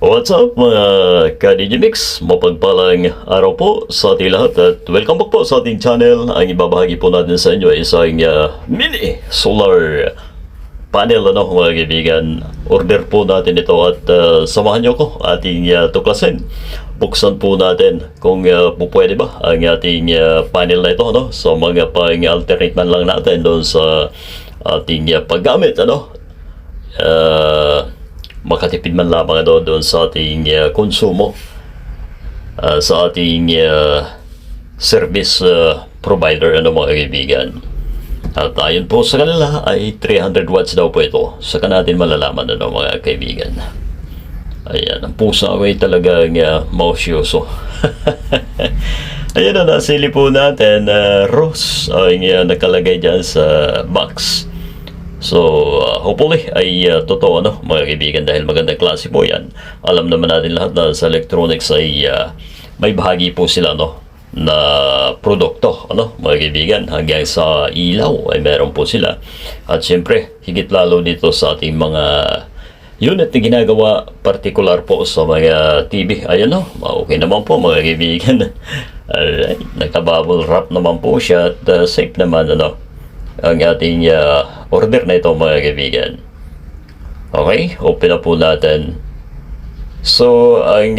What's up mga ka-Digimix? Mapagpalang araw po sa ating lahat at welcome back po sa ating channel. Ang ibabahagi po natin sa inyo ay isang mini solar panel mga kaibigan. Order po natin ito at samahan nyo ko ating tuklasin. Buksan po natin kung pwede ba ang ating panel na ito sa mga pang-alternate man lang natin doon sa ating paggamit makatipid man lamang doon sa ating konsumo sa ating service provider mga kaibigan. At ayon po sa kanila ay 300 watts daw po ito. Saka natin malalaman mga kaibigan. Ayan, ang pusa ko ay talagang mausyoso. Ayan nasili po natin Rohs ang nakalagay dyan sa box. So, hopefully ay totoo mga kaibigan, dahil magandang klase po yan. Alam naman natin lahat na sa electronics ay may bahagi po sila na produkto mga kaibigan, hanggang sa ilaw ay meron po sila. At syempre, higit lalo dito sa ating mga unit na ginagawa particular po sa mga TV. Ayan okay naman po mga kaibigan. Alright, naka-bubble wrap naman po siya at safe naman ang ating order na ito mga kaibigan. Okay, open na po natin. So, ang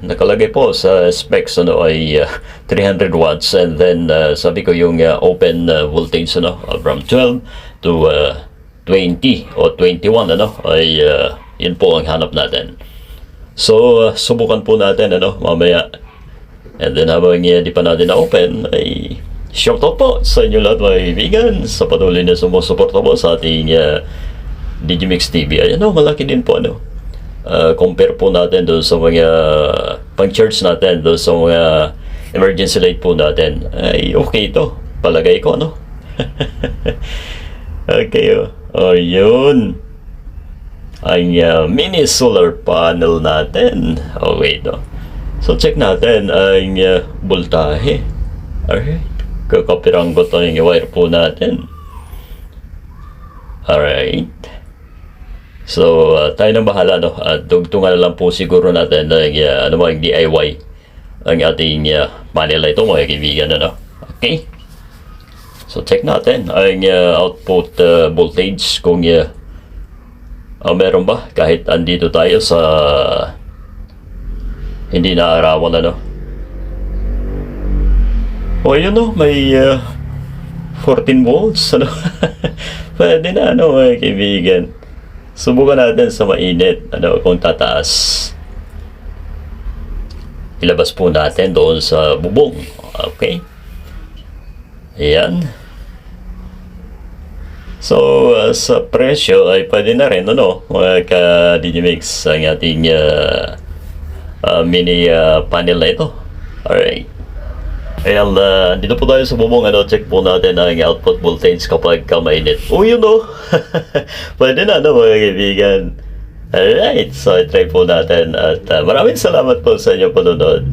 nakalagay po sa specs ay 300 watts, and then sabi ko yung open voltage from 12 to 20 o 21 ay yun po ang hanap natin. So, subukan po natin mamaya. And then habang di pa natin na-open ay shoutout po sa inyo lahat mga kaibigan sa patuloy na sumusuporta po sa ating Digimix TV. Ayan malaki din po compare po natin doon sa mga pang-charge natin, doon sa mga emergency light po natin. Ay okay ito, palagay ko okay yun ang mini solar panel natin. Okay ito. So check natin ang voltahe. Alright, kakapiranggot yung wire po natin. Alright. So, tayo nang bahala at dugtungan na lang po siguro natin ng mga DIY ang ating panel ito mga kaibigan Okay. So, check natin ang output voltage kung meron ba kahit andito tayo sa hindi naarawan yun may 14 volts pwede na mga kaibigan. Subukan natin sa mainit kung tataas. Ilabas po natin doon sa bubong. Okay, ayan. So sa presyo ay pwede na rin mga ka-Digimix ang ating mini panel na ito. Alright. Ayan, dito po tayo sa bubong check po natin ang output voltage kapag mainit. Yun pwede na mga kaibigan. Alright, so try po natin at maraming salamat po sa inyo panonood.